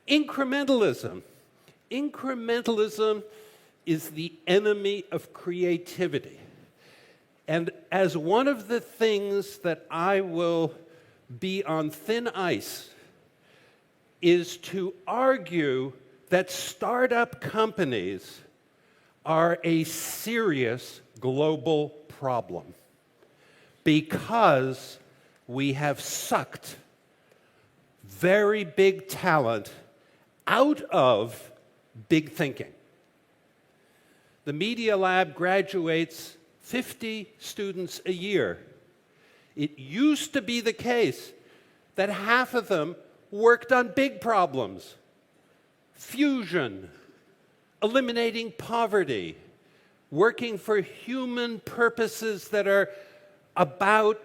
Incrementalism. Incrementalism is the enemy of creativity. And as one of the things that I will be on thin ice is to argue that startup companies are a serious global problem because we have sucked very big talent out of big thinking. The Media Lab graduates 50 students a year. It used to be the case that half of them worked on big problems: fusion, eliminating poverty, working for human purposes that are about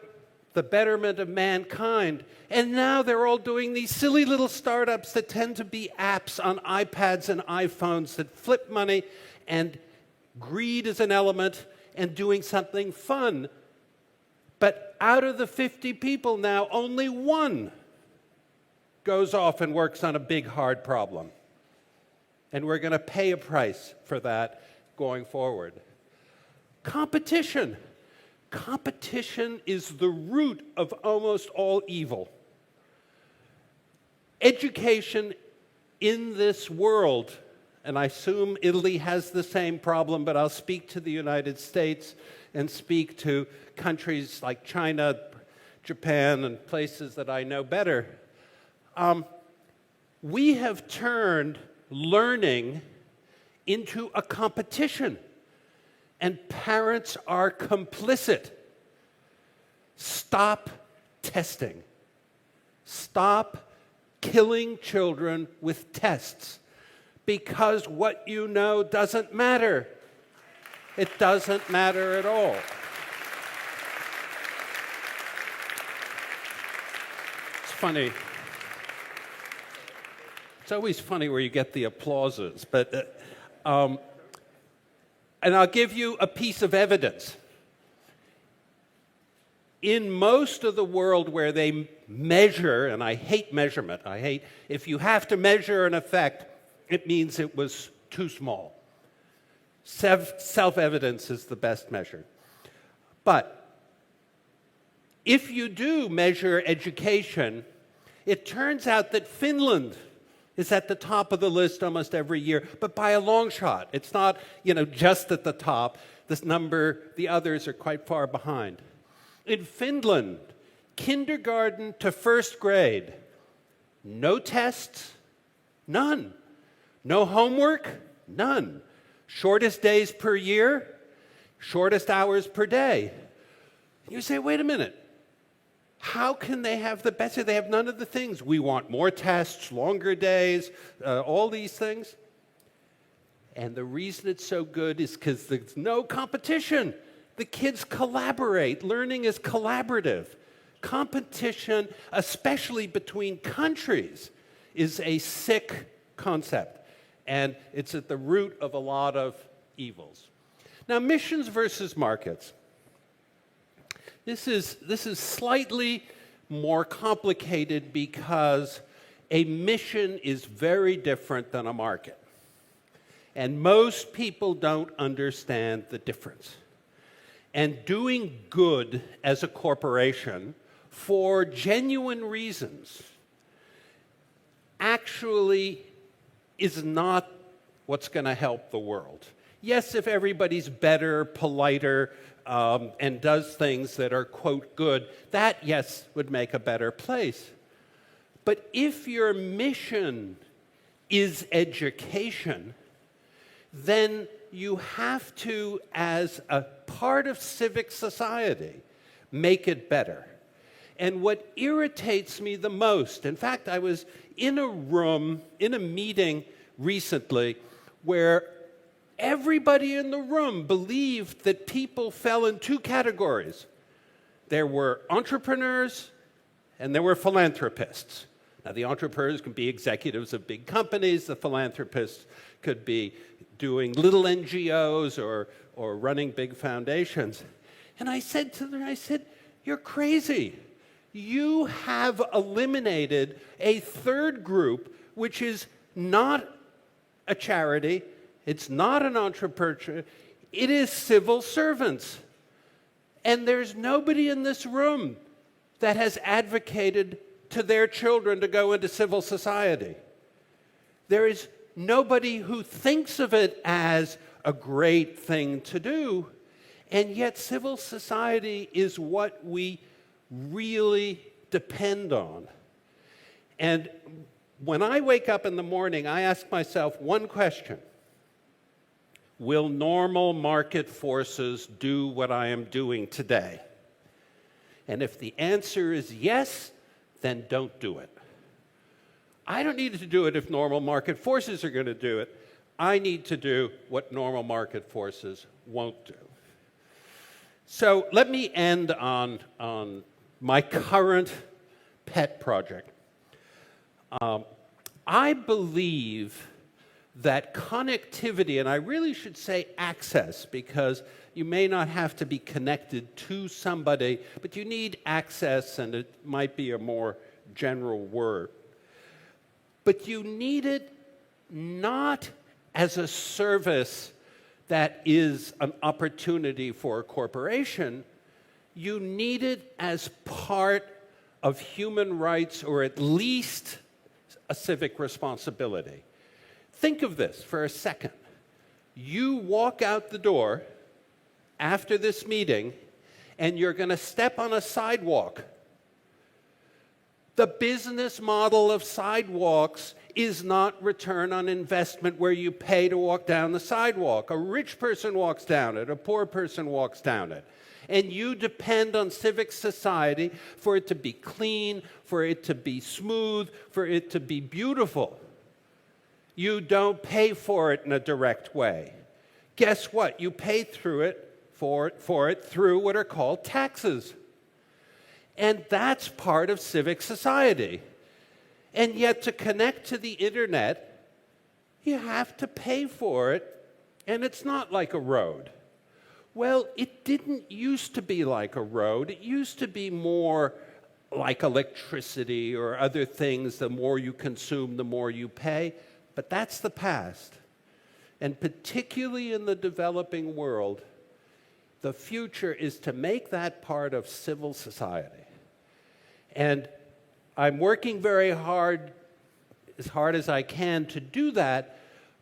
the betterment of mankind. And now they're all doing these silly little startups that tend to be apps on iPads and iPhones that flip money, and greed is an element, and doing something fun. But out of the 50 people now, only one goes off and works on a big, hard problem. And we're going to pay a price for that going forward. Competition. Competition is the root of almost all evil. Education in this world, and I assume Italy has the same problem, but I'll speak to the United States and speak to countries like China, Japan, and places that I know better. We have turned learning into a competition, and parents are complicit. Stop testing. Stop killing children with tests, because what you know doesn't matter. It doesn't matter at all. It's funny. It's always funny where you get the applauses, but and I'll give you a piece of evidence. In most of the world where they measure, and I hate measurement, if you have to measure an effect, it means it was too small. Self-evidence is the best measure. But if you do measure education, it turns out that Finland is at the top of the list almost every year, but by a long shot. It's not, just at the top. The others are quite far behind. In Finland, kindergarten to first grade, no tests, none. No homework, none. Shortest days per year, shortest hours per day. You say, wait a minute. How can they have the best? They have none of the things. We want more tests, longer days, all these things. And the reason it's so good is because there's no competition. The kids collaborate. Learning is collaborative. Competition, especially between countries, is a sick concept. And it's at the root of a lot of evils. Now, missions versus markets. This is slightly more complicated because a mission is very different than a market. And most people don't understand the difference. And doing good as a corporation for genuine reasons actually is not what's going to help the world. Yes, if everybody's better, politer, and does things that are, quote, good, that, yes, would make a better place. But if your mission is education, then you have to, as a part of civic society, make it better. And what irritates me the most, in fact, I was in a meeting recently where everybody in the room believed that people fell in two categories. There were entrepreneurs and there were philanthropists. Now, the entrepreneurs can be executives of big companies. The philanthropists could be doing little NGOs or running big foundations. And I said to them, you're crazy. You have eliminated a third group which is not a charity, it's not an entrepreneur, it is civil servants. And there's nobody in this room that has advocated to their children to go into civil society. There is nobody who thinks of it as a great thing to do, and yet civil society is what we really depend on. And when I wake up in the morning, I ask myself one question: will normal market forces do what I am doing today? And if the answer is yes, then don't do it. I don't need to do it if normal market forces are going to do it. I need to do what normal market forces won't do. So let me end on my current pet project. I believe that connectivity, and I really should say access, because you may not have to be connected to somebody, but you need access, and it might be a more general word. But you need it not as a service that is an opportunity for a corporation. You need it as part of human rights, or at least a civic responsibility. Think of this for a second. You walk out the door after this meeting, and you're going to step on a sidewalk. The business model of sidewalks is not return on investment where you pay to walk down the sidewalk. A rich person walks down it, a poor person walks down it. And you depend on civic society for it to be clean, for it to be smooth, for it to be beautiful. You don't pay for it in a direct way. Guess what? You pay for it through what are called taxes. And that's part of civic society. And yet to connect to the internet, you have to pay for it, and it's not like a road. Well, it didn't used to be like a road. It used to be more like electricity or other things. The more you consume, the more you pay. But that's the past. And particularly in the developing world, the future is to make that part of civil society. And I'm working very hard as I can to do that,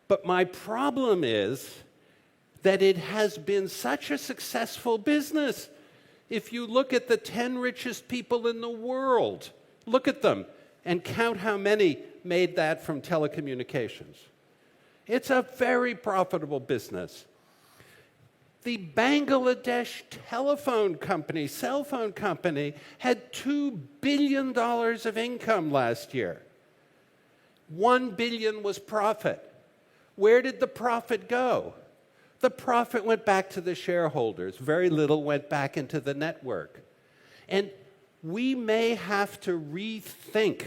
but my problem is that it has been such a successful business. If you look at the 10 richest people in the world, look at them and count how many made that from telecommunications. It's a very profitable business. The Bangladesh telephone company, cell phone company, had $2 billion of income last year. $1 billion was profit. Where did the profit go? The profit went back to the shareholders. Very little went back into the network. And we may have to rethink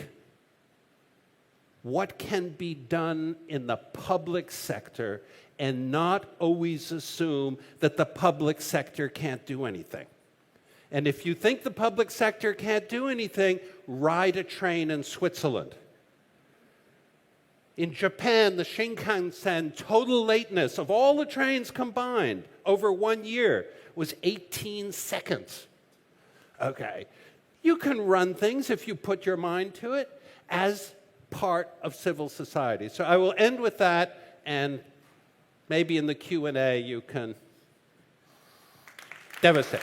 what can be done in the public sector and not always assume that the public sector can't do anything. And if you think the public sector can't do anything, ride a train in Switzerland. In Japan, the Shinkansen total lateness of all the trains combined over 1 year was 18 seconds. Okay. You can run things if you put your mind to it as part of civil society. So I will end with that, and maybe in the Q&A you can devastate.